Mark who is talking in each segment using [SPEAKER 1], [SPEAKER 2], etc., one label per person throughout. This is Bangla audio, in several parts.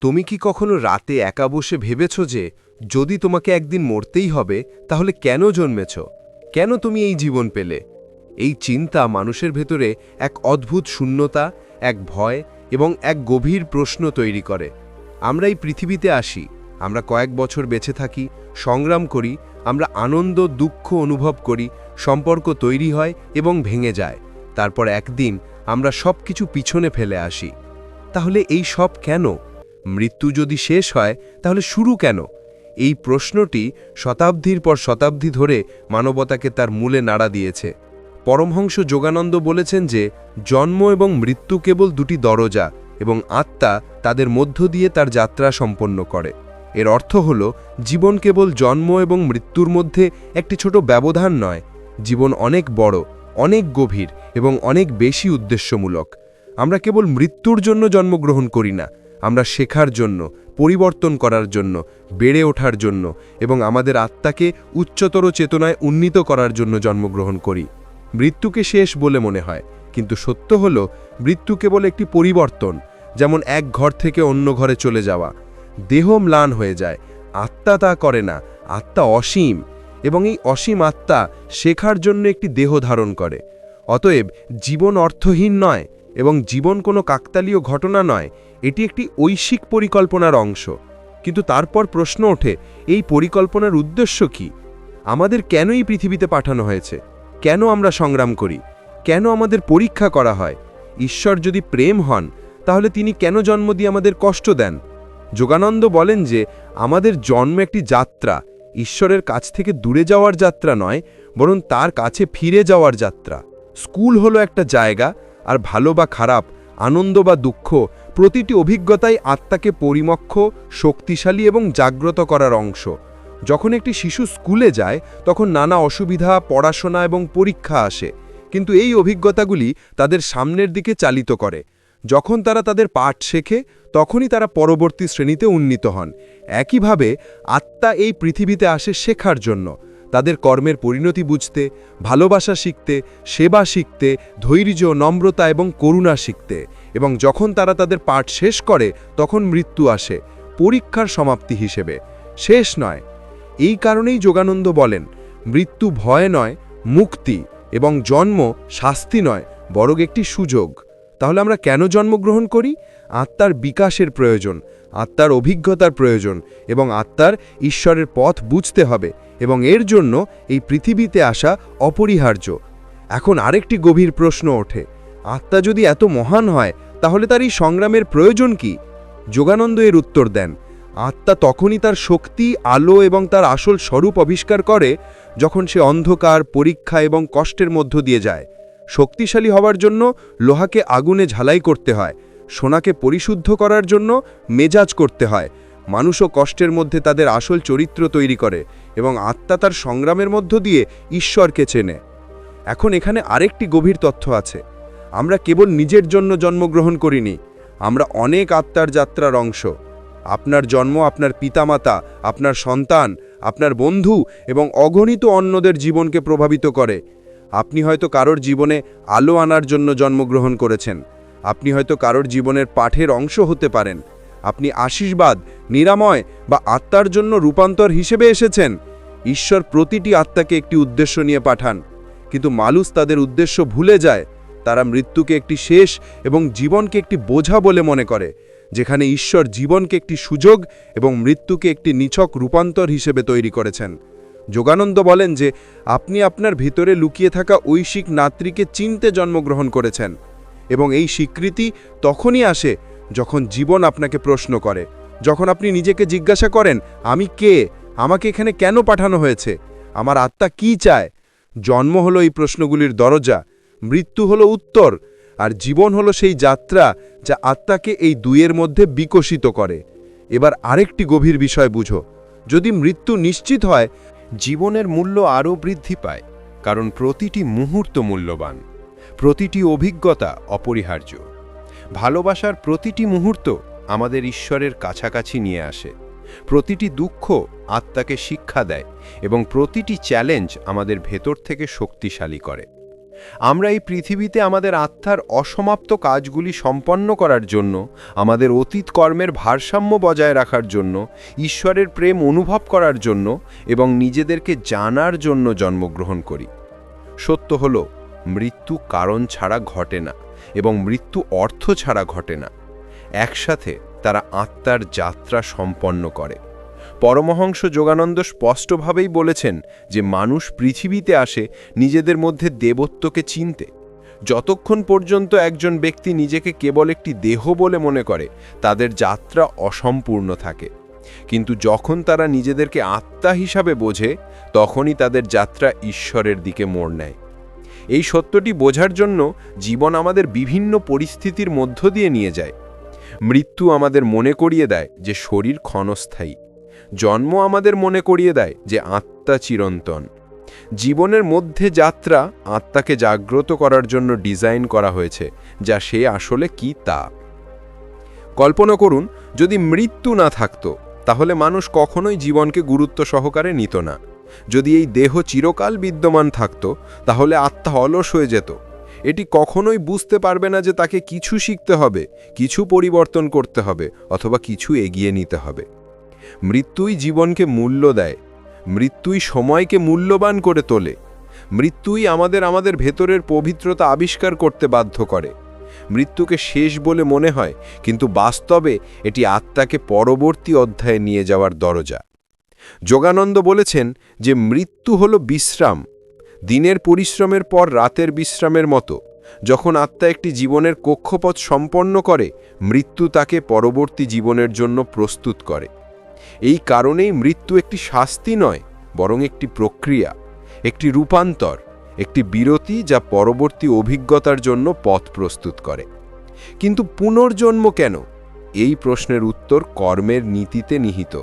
[SPEAKER 1] তুমি কি কখনো রাতে একা বসে ভেবেছ যে যদি তোমাকে একদিন মরতেই হবে তাহলে কেন জন্মেছ? কেন তুমি এই জীবন পেলে? এই চিন্তা মানুষের ভেতরে এক অদ্ভুত শূন্যতা, এক ভয় এবং এক গভীর প্রশ্ন তৈরি করে। আমরা এই পৃথিবীতে আসি, আমরা কয়েক বছর বেঁচে থাকি, সংগ্রাম করি, আমরা আনন্দ দুঃখ অনুভব করি, সম্পর্ক তৈরি হয় এবং ভেঙে যায়। তারপর একদিন আমরা সব কিছু পিছনে ফেলে আসি। তাহলে এই সব কেন? মৃত্যু যদি শেষ হয় তাহলে শুরু কেন? এই প্রশ্নটি শতাব্দীর পর শতাব্দী ধরে মানবতাকে তার মূলে নাড়া দিয়েছে। পরমহংস যোগানন্দ বলেছেন যে জন্ম এবং মৃত্যু কেবল দুটি দরজা এবং আত্মা তাদের মধ্য দিয়ে তার যাত্রা সম্পন্ন করে। এর অর্থ হল জীবন কেবল জন্ম এবং মৃত্যুর মধ্যে একটি ছোট ব্যবধান নয়। জীবন অনেক বড়, অনেক গভীর এবং অনেক বেশি উদ্দেশ্যমূলক। আমরা কেবল মৃত্যুর জন্য জন্মগ্রহণ করি না, আমরা শেখার জন্য, পরিবর্তন করার জন্য, বেড়ে ওঠার জন্য এবং আমাদের আত্মাকে উচ্চতর চেতনায় উন্নীত করার জন্য জন্মগ্রহণ করি। মৃত্যুকে শেষ বলে মনে হয়, কিন্তু সত্য হল মৃত্যু কেবল একটি পরিবর্তন, যেমন এক ঘর থেকে অন্য ঘরে চলে যাওয়া। দেহ ম্লান হয়ে যায়, আত্মা তা করে না। আত্মা অসীম এবং এই অসীম আত্মা শেখার জন্য একটি দেহ ধারণ করে। অতএব জীবন অর্থহীন নয় এবং জীবন কোনো কাকতালীয় ঘটনা নয়, এটি একটি ঐশিক পরিকল্পনার অংশ। কিন্তু তারপর প্রশ্ন ওঠে, এই পরিকল্পনার উদ্দেশ্য কি? আমাদের কেন এই পৃথিবীতে পাঠানো হয়েছে? কেন আমরা সংগ্রাম করি? কেন আমাদের পরীক্ষা করা হয়? ঈশ্বর যদি প্রেম হন তাহলে তিনি কেন জন্ম দিয়ে আমাদের কষ্ট দেন? যোগানন্দ বলেন যে আমাদের জন্ম একটি যাত্রা, ঈশ্বরের কাছ থেকে দূরে যাওয়ার যাত্রা নয়, বরং তার কাছে ফিরে যাওয়ার যাত্রা। স্কুল হলো একটা জায়গা, আর ভালো বা খারাপ, আনন্দ বা দুঃখ, প্রতিটি অভিজ্ঞতাই আত্মাকে পরিমক্ষ, শক্তিশালী এবং জাগ্রত করার অংশ। যখন একটি শিশু স্কুলে যায় তখন নানা অসুবিধা, পড়াশোনা এবং পরীক্ষা আসে, কিন্তু এই অভিজ্ঞতাগুলি তাদের সামনের দিকে চালিত করে। যখন তারা তাদের পাঠ শেখে তখনই তারা পরবর্তী শ্রেণীতে উন্নীত হন। একইভাবে আত্মা এই পৃথিবীতে আসে শেখার জন্য, তাদের কর্মের পরিণতি বুঝতে, ভালোবাসা শিখতে, সেবা শিখতে, ধৈর্য, নম্রতা এবং করুণা শিখতে। এবং যখন তারা তাদের পাঠ শেষ করে তখন মৃত্যু আসে, পরীক্ষার সমাপ্তি হিসেবে, শেষ নয়। এই কারণেই যোগানন্দ বলেন, মৃত্যু ভয় নয়, মুক্তি, এবং জন্ম শাস্তি নয়, বরং একটি সুযোগ। তাহলে আমরা কেন জন্মগ্রহণ করি? আত্মার বিকাশের প্রয়োজন, আত্মার অভিজ্ঞতার প্রয়োজন এবং আত্মার ঈশ্বরের পথ বুঝতে হবে, এবং এর জন্য এই পৃথিবীতে আসা অপরিহার্য। এখন আরেকটি গভীর প্রশ্ন ওঠে, আত্মা যদি এত মহান হয় তাহলে তার এই সংগ্রামের প্রয়োজন কি? যোগানন্দ এর উত্তর দেন, আত্মা তখনই তার শক্তি, আলো এবং তার আসল স্বরূপ আবিষ্কার করে যখন সে অন্ধকার, পরীক্ষা এবং কষ্টের মধ্য দিয়ে যায়। শক্তিশালী হওয়ার জন্য লোহাকে আগুনে ঝালাই করতে হয়, সোনাকে পরিশুদ্ধ করার জন্য মেজাজ করতে হয়। মানুষও কষ্টের মধ্যে তাদের আসল চরিত্র তৈরি করে এবং আত্মা তার সংগ্রামের মধ্য দিয়ে ঈশ্বরকে চেনে। এখন এখানে আরেকটি গভীর তথ্য আছে, আমরা কেবল নিজের জন্য জন্মগ্রহণ করিনি, আমরা অনেক আত্মার যাত্রার অংশ। আপনার জন্ম আপনার পিতামাতা, আপনার সন্তান, আপনার বন্ধু এবং অগণিত অন্যদের জীবনকে প্রভাবিত করে। আপনি হয়তো কারোর জীবনে আলো আনার জন্য জন্মগ্রহণ করেছেন, আপনি হয়তো কারোর জীবনের পাঠের অংশ হতে পারেন, আপনি আশীর্বাদ, নিরাময় বা আত্মার জন্য রূপান্তর হিসেবে এসেছেন। ঈশ্বর প্রতিটি আত্মাকে একটি উদ্দেশ্য নিয়ে পাঠান, কিন্তু মানুষ তাদের উদ্দেশ্য ভুলে যায়। তারা মৃত্যুকে একটি শেষ এবং জীবনকে একটি বোঝা বলে মনে করে, যেখানে ঈশ্বর জীবনকে একটি সুযোগ এবং মৃত্যুকে একটি নিছক রূপান্তর হিসেবে তৈরি করেছেন। যোগানন্দ বলেন যে আপনি আপনার ভিতরে লুকিয়ে থাকা ঐশিক নাত্রীকে চিনতে জন্মগ্রহণ করেছেন, এবং এই স্বীকৃতি তখনই আসে যখন জীবন আপনাকে প্রশ্ন করে, যখন আপনি নিজেকে জিজ্ঞাসা করেন, আমি কে? আমাকে এখানে কেন পাঠানো হয়েছে? আমার আত্মা কি চায়? জন্ম হলো এই প্রশ্নগুলির দরজা, মৃত্যু হলো উত্তর, আর জীবন হলো সেই যাত্রা যা আত্মাকে এই দুইয়ের মধ্যে বিকশিত করে। এবার আরেকটি গভীর বিষয় বুঝো, যদি মৃত্যু নিশ্চিত হয়,
[SPEAKER 2] জীবনের মূল্য আরও বৃদ্ধি পায়, কারণ প্রতিটি মুহূর্ত মূল্যবান, প্রতিটি অভিজ্ঞতা অপরিহার্য। ভালোবাসার প্রতিটি মুহূর্ত আমাদের ঈশ্বরের কাছাকাছি নিয়ে আসে, প্রতিটি দুঃখ আত্মাকে শিক্ষা দেয় এবং প্রতিটি চ্যালেঞ্জ আমাদের ভেতর থেকে শক্তিশালী করে। আমরা এই পৃথিবীতে আমাদের আত্মার অসমাপ্ত কাজগুলি সম্পন্ন করার জন্য, আমাদের অতীত কর্মের ভারসাম্য বজায় রাখার জন্য, ঈশ্বরের প্রেম অনুভব করার জন্য এবং নিজেদেরকে জানার জন্য জন্মগ্রহণ করি। সত্য হল, মৃত্যু কারণ ছাড়া ঘটে না এবং মৃত্যু অর্থ ছাড়া ঘটে না। একসাথে তারা আত্মার যাত্রা সম্পন্ন করে। পরমহংস যোগানন্দ স্পষ্টভাবেই বলেছেন যে মানুষ পৃথিবীতে আসে নিজেদের মধ্যে দেবত্বকে চিনতে। যতক্ষণ পর্যন্ত একজন ব্যক্তি নিজেকে কেবল একটি দেহ বলে মনে করে, তাদের যাত্রা অসম্পূর্ণ থাকে। কিন্তু যখন তারা নিজেদেরকে আত্মা হিসাবে বোঝে, তখনই তাদের যাত্রা ঈশ্বরের দিকে মোড় নেয়। এই সত্যটি বোঝার জন্য জীবন আমাদের বিভিন্ন পরিস্থিতির মধ্য দিয়ে নিয়ে যায়। মৃত্যু আমাদের মনে করিয়ে দেয় যে শরীর ক্ষণস্থায়ী। জন্ম আমাদের মনে করিয়ে দেয় যে আত্মা চিরন্তন। জীবনের মধ্যে যাত্রা আত্মাকে জাগ্রত করার জন্য ডিজাইন করা হয়েছে, যা সে আসলে কি তা। কল্পনা করুন, যদি মৃত্যু না থাকতো, তাহলে মানুষ কখনোই জীবনকে গুরুত্ব সহকারে নিত না। যদি এই দেহ চিরকাল বিদ্যমান থাকত, তাহলে আত্মা অলস হয়ে যেত। এটি কখনোই বুঝতে পারবে না যে তাকে কিছু শিখতে হবে, কিছু পরিবর্তন করতে হবে অথবা কিছু এগিয়ে নিতে হবে। মৃত্যুই জীবনকে মূল্য দেয়। মৃত্যুই সময়কে মূল্যবান করে তোলে। মৃত্যুই আমাদের ভেতরের পবিত্রতা আবিষ্কার করতে বাধ্য করে। মৃত্যুকে শেষ বলে মনে হয়, কিন্তু বাস্তবে এটি আত্মাকে পরবর্তী অধ্যায়ে নিয়ে যাওয়ার দরজা। যোগানন্দ বলেছেন যে মৃত্যু হল বিশ্রাম, দিনের পরিশ্রমের পর রাতের বিশ্রামের মতো। যখন আত্মা একটি জীবনের কক্ষপথ সম্পন্ন করে, মৃত্যু তাকে পরবর্তী জীবনের জন্য প্রস্তুত করে। এই কারণেই মৃত্যু একটি শাস্তি নয়, বরং একটি প্রক্রিয়া, একটি রূপান্তর, একটি বিরতি যা পরবর্তী অভিজ্ঞতার জন্য পথ প্রস্তুত করে। কিন্তু পুনর্জন্ম কেন? এই প্রশ্নের উত্তর কর্মের নীতিতে নিহিত।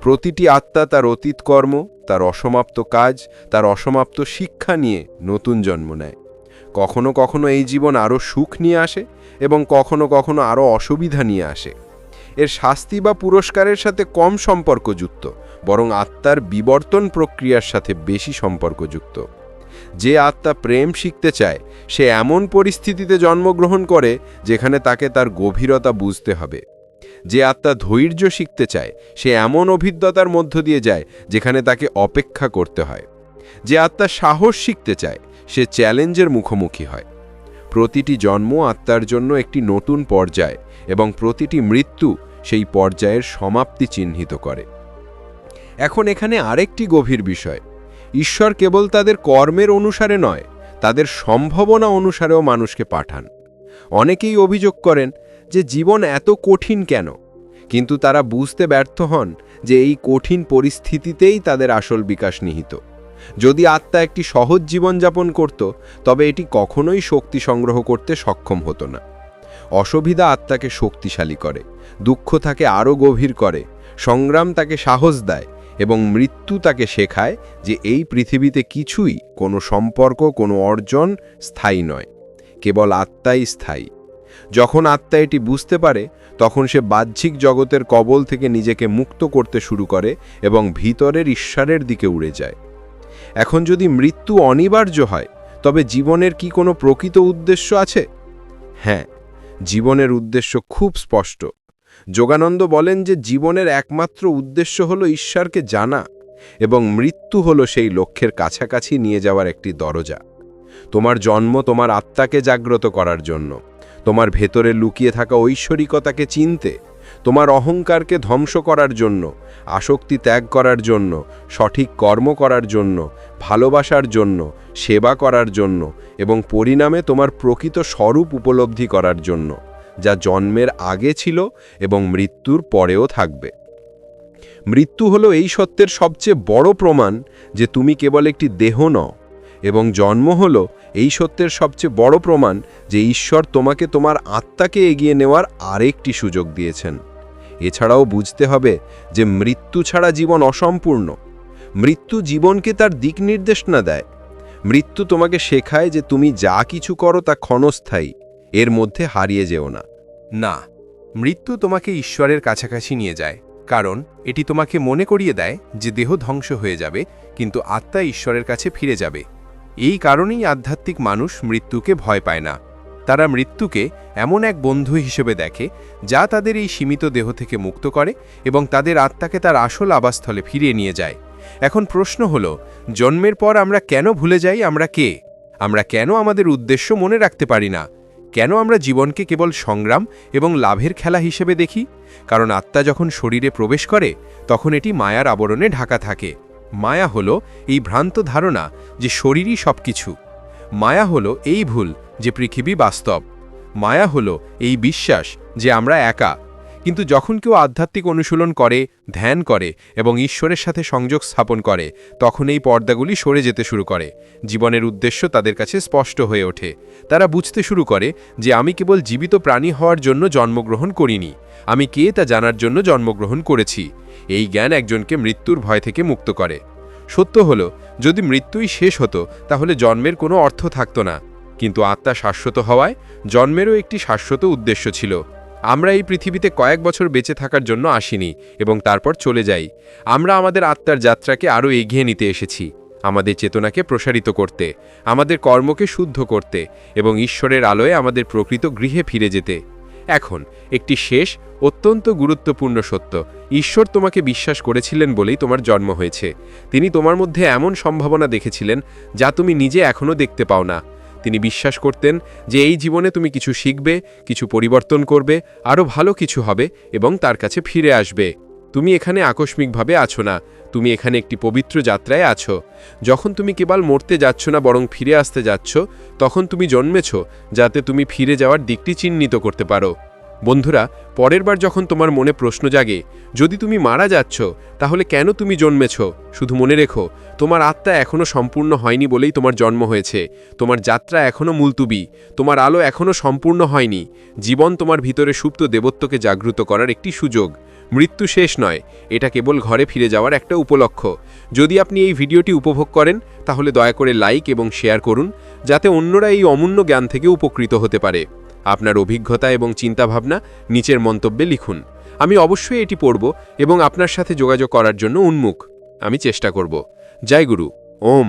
[SPEAKER 2] প্রতিটি আত্মা তার অতীত কর্ম, তার অসমাপ্ত কাজ, তার অসমাপ্ত শিক্ষা নিয়ে নতুন জন্ম নেয়। কখনো কখনো এই জীবন আরও সুখ নিয়ে আসে এবং কখনো কখনো আরও অসুবিধা নিয়ে আসে। এর শাস্তি বা পুরস্কারের সাথে কম সম্পর্কযুক্ত, বরং আত্মার বিবর্তন প্রক্রিয়ার সাথে বেশি সম্পর্কযুক্ত। যে আত্মা প্রেম শিখতে চায়, সে এমন পরিস্থিতিতে জন্মগ্রহণ করে যেখানে তাকে তার গভীরতা বুঝতে হবে। যে আত্মা ধৈর্য শিখতে চায়, সে এমন অভিজ্ঞতার মধ্য দিয়ে যায় যেখানে তাকে অপেক্ষা করতে হয়। যে আত্মা সাহস শিখতে চায়, সে চ্যালেঞ্জের মুখোমুখি হয়। প্রতিটি জন্ম আত্মার জন্য একটি নতুন পর্যায় এবং প্রতিটি মৃত্যু সেই পর্যায়ের সমাপ্তি চিহ্নিত করে। এখন এখানে আরেকটি গভীর বিষয়, ঈশ্বর কেবল তাদের কর্মের অনুসারে নয়, তাদের সম্ভাবনা অনুসারেও মানুষকে পাঠান। অনেকেই অভিযোগ করেন যে জীবন এত কঠিন কেন, কিন্তু তারা বুঝতে ব্যর্থ হন যে এই কঠিন পরিস্থিতিতেই তাদের আসল বিকাশ নিহিত। যদি আত্মা একটি সহজ জীবনযাপন করত, তবে এটি কখনোই শক্তি সংগ্রহ করতে সক্ষম হতো না। অসুবিধা আত্মাকে শক্তিশালী করে, দুঃখ তাকে আরও গভীর করে, সংগ্রাম তাকে সাহস দেয় এবং মৃত্যু তাকে শেখায় যে এই পৃথিবীতে কিছুই, কোনো সম্পর্ক, কোনো অর্জন স্থায়ী নয়, কেবল আত্মাই স্থায়ী। যখন আত্মা এটি বুঝতে পারে, তখন সে বাহ্যিক জগতের কবল থেকে নিজেকে মুক্ত করতে শুরু করে এবং ভিতরের ঈশ্বরের দিকে উড়ে যায়। এখন যদি মৃত্যু অনিবার্য হয়, তবে জীবনের কি কোনো প্রকৃত উদ্দেশ্য আছে? হ্যাঁ, জীবনের উদ্দেশ্য খুব স্পষ্ট। যোগানন্দ বলেন যে জীবনের একমাত্র উদ্দেশ্য হল ঈশ্বরকে জানা এবং মৃত্যু হল সেই লক্ষ্যের কাছাকাছি নিয়ে যাওয়ার একটি দরজা। তোমার জন্ম তোমার আত্মাকে জাগ্রত করার জন্য, তোমার ভেতরে লুকিয়ে থাকা ঐশ্বরিকতাকে চিনতে, তোমার অহংকারকে ধ্বংস করার জন্য, আসক্তি ত্যাগ করার জন্য, সঠিক কর্ম করার জন্য, ভালোবাসার জন্য, সেবা করার জন্য এবং পরিণামে তোমার প্রকৃত স্বরূপ উপলব্ধি করার জন্য, যা জন্মের আগে ছিল এবং মৃত্যুর পরেও থাকবে। মৃত্যু হলো এই সত্যের সবচেয়ে বড় প্রমাণ যে তুমি কেবল একটি দেহ নও, এবং জন্ম হলো এই সত্যের সবচেয়ে বড় প্রমাণ যে ঈশ্বর তোমাকে তোমার আত্মাকে এগিয়ে নেওয়ার আরেকটি সুযোগ দিয়েছেন। এছাড়াও বুঝতে হবে যে মৃত্যু ছাড়া জীবন অসম্পূর্ণ। মৃত্যু জীবনকে তার দিক নির্দেশনা দেয়। মৃত্যু তোমাকে শেখায় যে তুমি যা কিছু করো তা ক্ষণস্থায়ী, এর মধ্যে হারিয়ে যেও না।
[SPEAKER 1] না, মৃত্যু তোমাকে ঈশ্বরের কাছাকাছি নিয়ে যায়, কারণ এটি তোমাকে মনে করিয়ে দেয় যে দেহ ধ্বংস হয়ে যাবে, কিন্তু আত্মা ঈশ্বরের কাছে ফিরে যাবে। এই কারণেই আধ্যাত্মিক মানুষ মৃত্যুকে ভয় পায় না। তারা মৃত্যুকে এমন এক বন্ধু হিসেবে দেখে যা তাদের এই সীমিত দেহ থেকে মুক্ত করে এবং তাদের আত্মাকে তার আসল আবাসস্থলে ফিরিয়ে নিয়ে যায়। এখন প্রশ্ন হলো, জন্মের পর আমরা কেন ভুলে যাই আমরা কে? আমরা কেন আমাদের উদ্দেশ্য মনে রাখতে পারি না? কেন আমরা জীবনকে কেবল সংগ্রাম এবং লাভের খেলা হিসেবে দেখি? কারণ আত্মা যখন শরীরে প্রবেশ করে তখন এটি মায়ার আবরণে ঢাকা থাকে। মায়া হলো এই ভ্রান্ত ধারণা যে শরীরই সবকিছু। মায়া হলো এই ভুল যে পৃথিবী বাস্তব। মায়া হলো এই বিশ্বাস যে আমরা একা। কিন্তু যখন কেউ আধ্যাত্মিক অনুশীলন করে, ধ্যান করে এবং ঈশ্বরের সাথে সংযোগ স্থাপন করে, তখন এই পর্দাগুলি সরে যেতে শুরু করে। জীবনের উদ্দেশ্য তাদের কাছে স্পষ্ট হয়ে ওঠে। তারা বুঝতে শুরু করে যে আমি কেবল জীবিত প্রাণী হওয়ার জন্য জন্মগ্রহণ করিনি, আমি কে তা জানার জন্য জন্মগ্রহণ করেছি। এই জ্ঞান একজনকে মৃত্যুর ভয় থেকে মুক্ত করে। সত্য হলো, যদি মৃত্যুই শেষ হতো তাহলে জন্মের কোনো অর্থ থাকতো না। কিন্তু আত্মা শাশ্বত হওয়ায় জন্মেরও একটি শাশ্বত উদ্দেশ্য ছিল। আমরা এই পৃথিবীতে কয়েক বছর বেঁচে থাকার জন্য আসিনি এবং তারপর চলে যাই। আমরা আমাদের আত্মার যাত্রাকে আরও এগিয়ে নিতে এসেছি, আমাদের চেতনাকে প্রসারিত করতে, আমাদের কর্মকে শুদ্ধ করতে এবং ঈশ্বরের আলোয় আমাদের প্রকৃত গৃহে ফিরে যেতে। এখন একটি শেষ অত্যন্ত গুরুত্বপূর্ণ সত্য: ঈশ্বর তোমাকে বিশ্বাস করেছিলেন বলেই তোমার জন্ম হয়েছে। তিনি তোমার মধ্যে এমন সম্ভাবনা দেখেছিলেন যা তুমি নিজে এখনও দেখতে পাও না। তিনি বিশ্বাস করতেন যে এই জীবনে তুমি কিছু শিখবে, কিছু পরিবর্তন করবে, আরও ভালো কিছু হবে এবং তার কাছে ফিরে আসবে। তুমি এখানে আকস্মিকভাবে আছো না, তুমি এখানে একটি পবিত্র যাত্রায় আছো। যখন তুমি কেবল মরতে যাচ্ছ না বরং ফিরে আসতে যাচ্ছ, তখন তুমি জন্মেছ যাতে তুমি ফিরে যাওয়ার দিকটি চিহ্নিত করতে পারো। বন্ধুরা, পরের বার যখন তোমার মনে প্রশ্ন জাগে, যদি তুমি মারা যাচ্ছ তাহলে কেন তুমি জন্মেছ, শুধু মনে রেখো, তোমার আত্মা এখনও সম্পূর্ণ হয়নি বলেই তোমার জন্ম হয়েছে। তোমার যাত্রা এখনও মুলতুবি, তোমার আলো এখনও সম্পূর্ণ হয়নি। জীবন তোমার ভিতরে সুপ্ত দেবত্বকে জাগ্রত করার একটি সুযোগ। মৃত্যু শেষ নয়, এটা কেবল ঘরে ফিরে যাওয়ার একটা উপলক্ষ। যদি আপনি এই ভিডিওটি উপভোগ করেন তাহলে দয়া করে লাইক এবং শেয়ার করুন, যাতে অন্যরা এই অমূল্য জ্ঞান থেকে উপকৃত হতে পারে। আপনার অভিজ্ঞতা এবং চিন্তাভাবনা নিচের মন্তব্যে লিখুন। আমি অবশ্যই এটি পড়ব এবং আপনার সাথে যোগাযোগ করার জন্য উন্মুখ। আমি চেষ্টা করব। জয় গুরু। ওম।